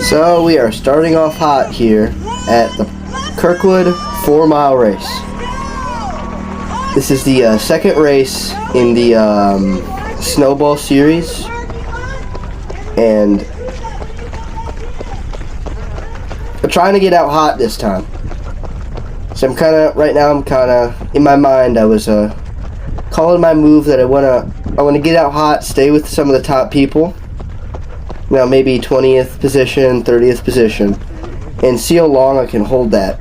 So we are starting off hot here at the Kirkwood 4-mile race. This is the second race in the snowball series, and I'm trying to get out hot this time. So right now I'm kind of, in my mind, I was calling my move that I want to get out hot, stay with some of the top people. Now maybe 20th position, 30th position, and see how long I can hold that.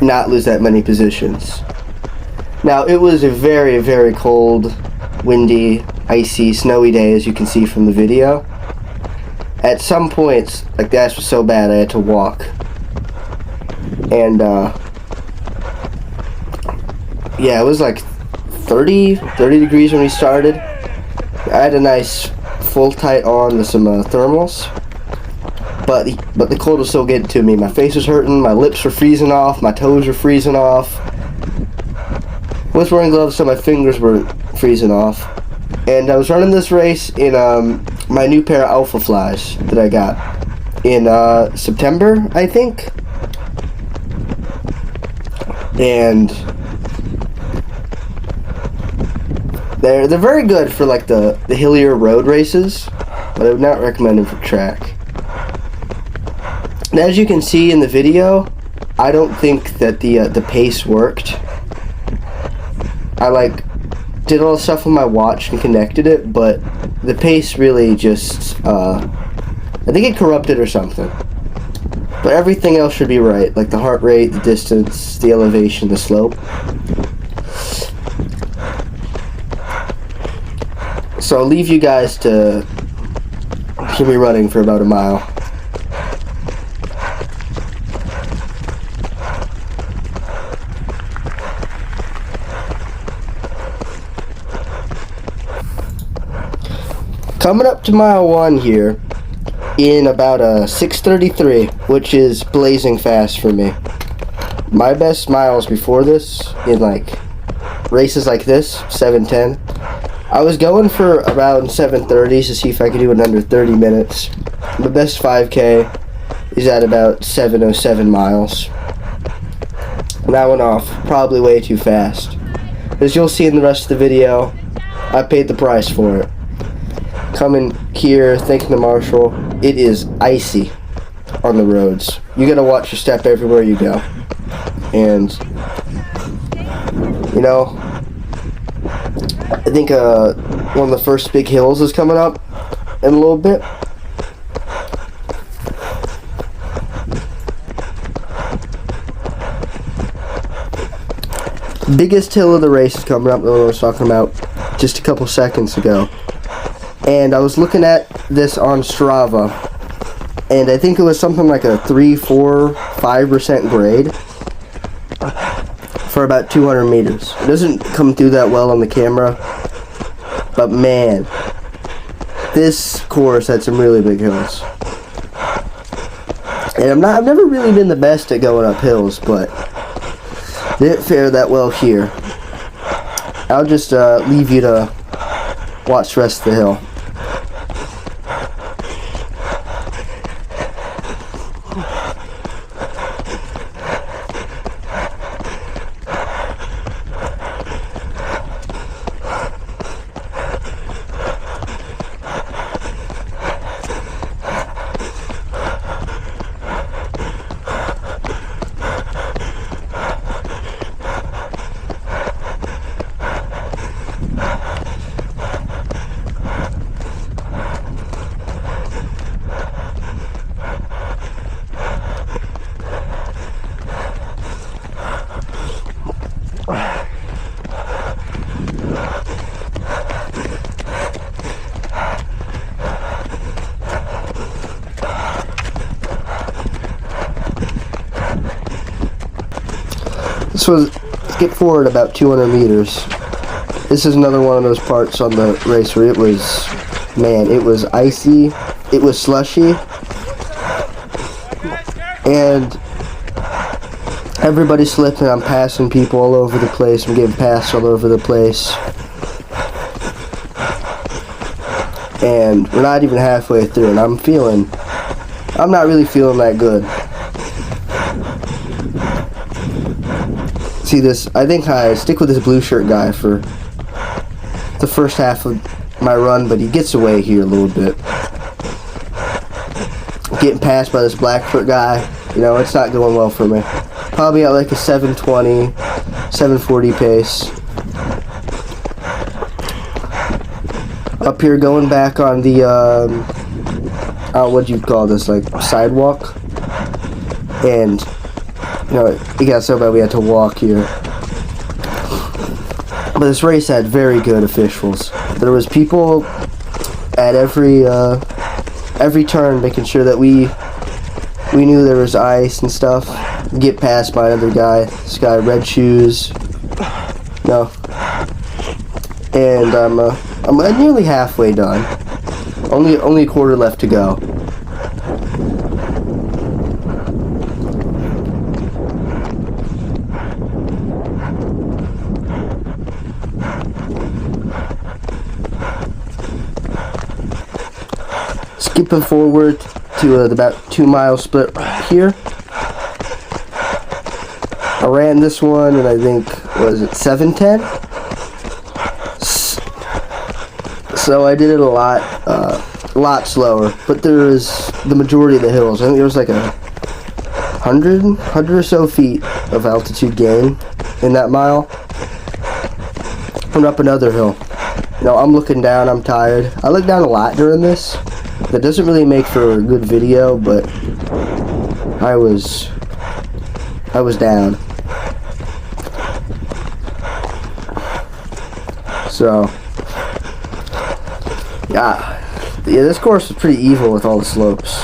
Not lose that many positions. Now it was a very, very cold, windy, icy, snowy day, as you can see from the video. At some points, like the ice was so bad I had to walk. And yeah, it was like 30 degrees when we started. I had a nice full tight on with some thermals, but the cold was still getting to me. My face was hurting, my lips were freezing off, my toes were freezing off. I was wearing gloves so my fingers were freezing off. And I was running this race in my new pair of Alpha Flies that I got in September, I think. And they're very good for like the hillier road races, but I would not recommend them for track. And as you can see in the video, I don't think that the pace worked. I did all the stuff on my watch and connected it, but the pace really just I think it corrupted or something. But everything else should be right, like the heart rate, the distance, the elevation, the slope. So I'll leave you guys to hear me running for about a mile. Coming up to mile 1 here in about a 6:33, which is blazing fast for me. My best miles before this in races like this, 7:10. I was going for around 7:30 to see if I could do it in under 30 minutes. My best 5K is at about 7:07 miles. And that went off probably way too fast. As you'll see in the rest of the video, I paid the price for it. Coming here, thanking the marshal, it is icy on the roads. You gotta watch your step everywhere you go. And, you know, I think one of the first big hills is coming up in a little bit. Biggest hill of the race is coming up, the one I was talking about just a couple seconds ago. And I was looking at this on Strava, and I think it was something like a 3, 4, 5% grade for about 200 meters. It doesn't come through that well on the camera, but man, this course had some really big hills. And I've never really been the best at going up hills, but didn't fare that well here. I'll just leave you to watch the rest of the hill. So skip forward about 200 meters. This is another one of those parts on the race where it was, man, it was icy, it was slushy, and everybody's slipping. I'm passing people all over the place. I'm getting passed all over the place. and we're not even halfway through, and I'm not really feeling that good. See this, I think I stick with this blue shirt guy for the first half of my run, but he gets away here a little bit. Getting passed by this Blackfoot guy, you know, it's not going well for me. Probably at like a 7:20, 7:40 pace. Up here, going back on the, what'd you call this, like, sidewalk? And, you know, it got so bad we had to walk here. But this race had very good officials. There was people at every turn making sure that we knew there was ice and stuff. Get passed by another guy. This guy, red shoes. No. And I'm nearly halfway done. Only a quarter left to go. Skipping forward to the about 2 mile split here. I ran this one, and I think, was it 7:10? So I did it a lot slower, but there was the majority of the hills. I think there was like 100 or so feet of altitude gain in that mile. And up another hill. You know, I'm looking down, I'm tired. I look down a lot during this. That doesn't really make for a good video, but I was down. So, yeah, this course is pretty evil with all the slopes.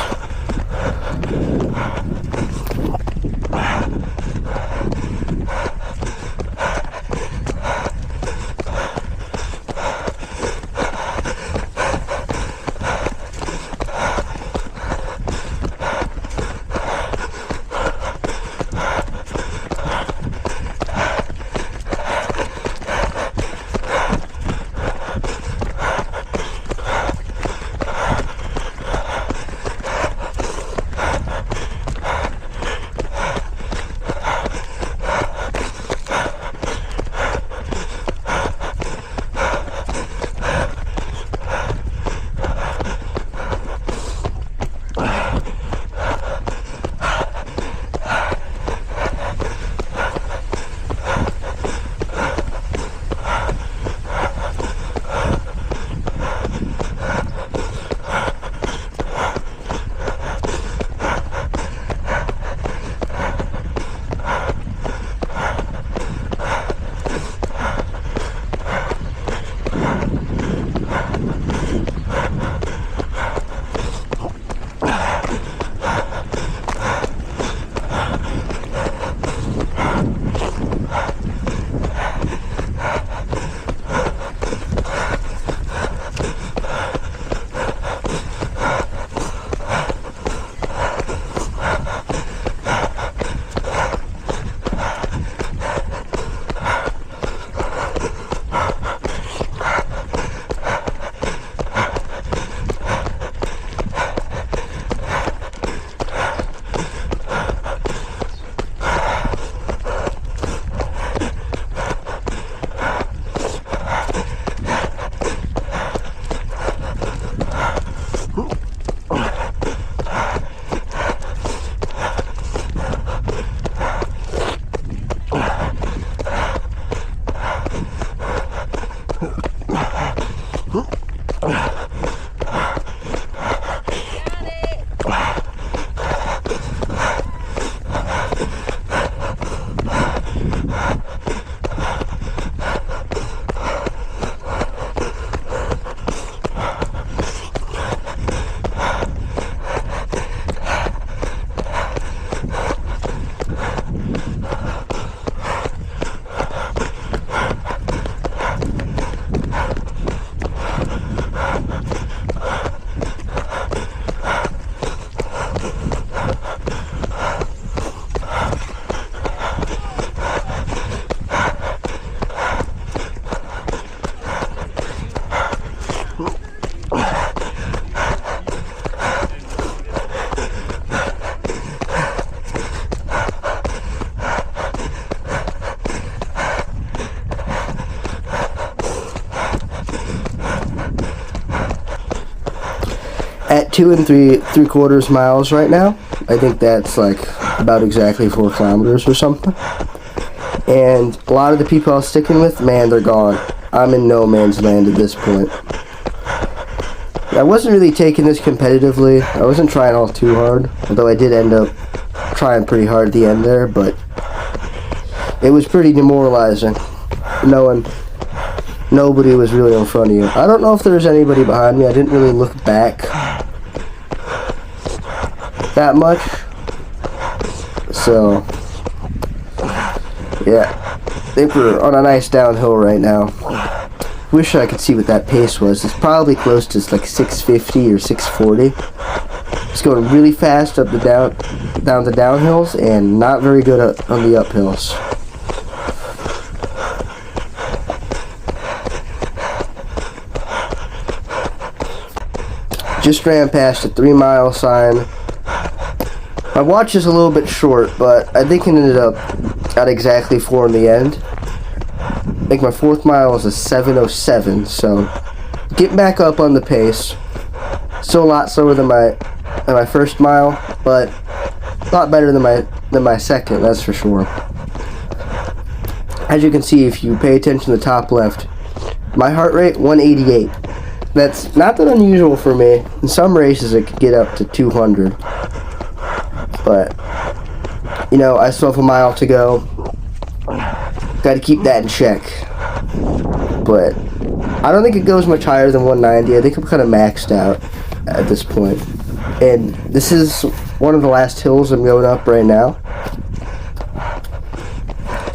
2 3/4 miles right now. I think that's like about exactly 4 kilometers or something. And a lot of the people I was sticking with, man, they're gone. I'm in no man's land at this point. I wasn't really taking this competitively. I wasn't trying all too hard, although I did end up trying pretty hard at the end there, but it was pretty demoralizing knowing nobody was really in front of you. I don't know if there was anybody behind me. I didn't really look back that much. So, yeah, I think we're on a nice downhill right now. Wish I could see what that pace was. It's probably close to like 650 or 640. It's going really fast up the down the downhills and not very good on the uphills. Just ran past a 3-mile sign. My watch is a little bit short, but I think it ended up at exactly 4 in the end. I think my 4th mile was a 7:07, so getting back up on the pace. Still a lot slower than my first mile, but a lot better than my second, that's for sure. As you can see, if you pay attention to the top left, my heart rate 188. That's not that unusual for me. In some races it could get up to 200. But you know, I still have a mile to go. Got to keep that in check. But I don't think it goes much higher than 190. I think I'm kind of maxed out at this point. And this is one of the last hills I'm going up right now.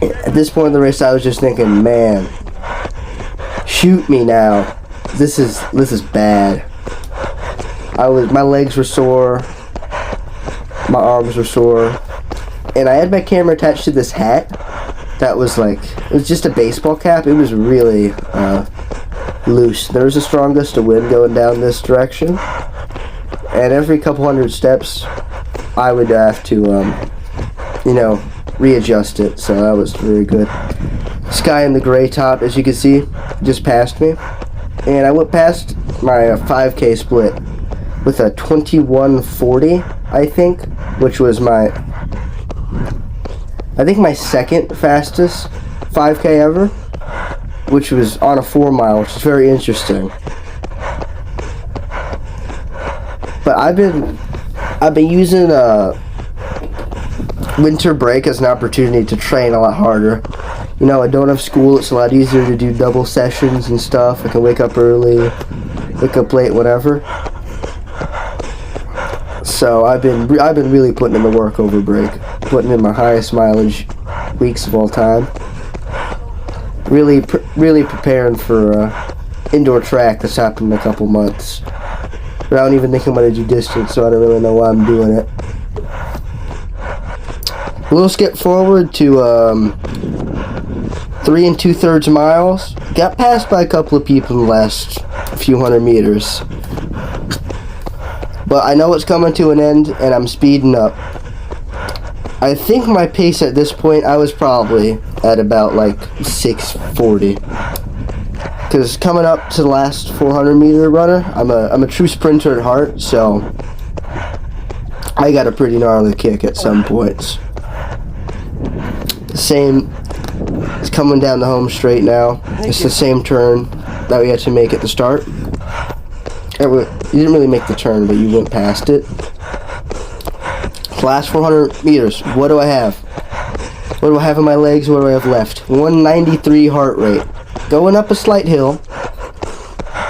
At this point in the race, I was just thinking, man, shoot me now. This is bad. My legs were sore. My arms were sore. And I had my camera attached to this hat that was like, it was just a baseball cap. It was really loose. There was a strong gust of wind going down this direction, and every couple hundred steps I would have to you know, readjust it. So that was very good. Sky in the gray top, as you can see, just passed me, and I went past my 5K split with a 21:40, I think, which was my second fastest 5K ever, which was on a 4-mile, which is very interesting. But I've been using winter break as an opportunity to train a lot harder. You know, I don't have school. It's a lot easier to do double sessions and stuff. I can wake up early, wake up late, whatever. So I've been really putting in the work over break, putting in my highest mileage weeks of all time. Really preparing for indoor track that's happened in a couple months. But I don't even think I'm going to do distance, so I don't really know why I'm doing it. We'll skip forward to 3 2/3 miles. Got passed by a couple of people in the last few hundred meters. But I know it's coming to an end, and I'm speeding up. I think my pace at this point, I was probably at about like 6:40. Because coming up to the last 400 meter runner, I'm a true sprinter at heart, so I got a pretty gnarly kick at some points. Same, it's coming down the home straight now. It's the same turn that we had to make at the start. You didn't really make the turn, but you went past it. Last 400 meters, what do I have? What do I have in my legs? What do I have left? 193 heart rate. Going up a slight hill,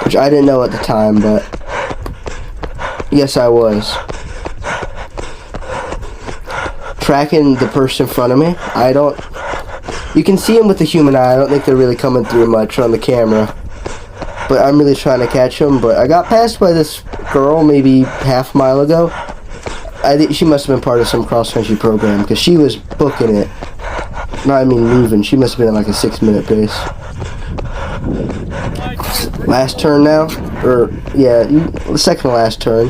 which I didn't know at the time, but yes, I was. Tracking the person in front of me. You can see them with the human eye. I don't think they're really coming through much on the camera. But I'm really trying to catch them. But I got passed by this girl maybe half a mile ago. I think she must have been part of some cross-country program, because she was booking it. No, I mean moving. She must have been at like a 6-minute pace. Last turn now? Or, yeah, the second to last turn.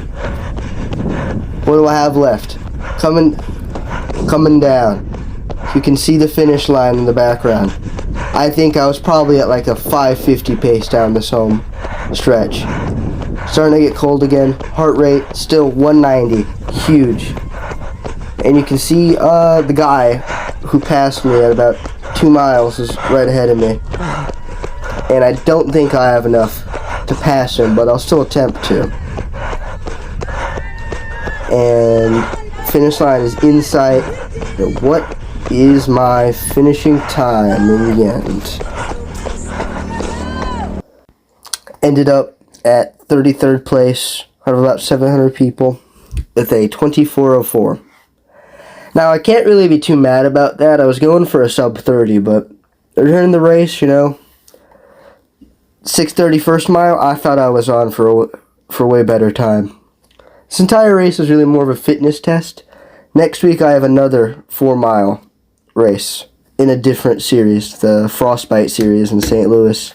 What do I have left? Coming down. You can see the finish line in the background. I think I was probably at like a 5:50 pace down this home stretch. Starting to get cold again. Heart rate still 190. Huge. And you can see the guy who passed me at about 2 miles is right ahead of me. And I don't think I have enough to pass him, but I'll still attempt to. And finish line is in sight. What is my finishing time in the end? Ended up at 33rd place out of about 700 people with a 24:04. Now, I can't really be too mad about that. I was going for a sub 30, but during the race, you know, 6:30 first mile, I thought I was on for a way better time. This entire race was really more of a fitness test. Next week, I have another 4-mile race in a different series, the Frostbite series in St. Louis.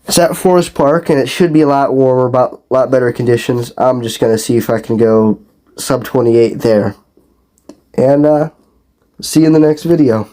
It's at Forest Park, and it should be a lot warmer, about a lot better conditions. I'm just going to see if I can go sub 28 there. And see you in the next video.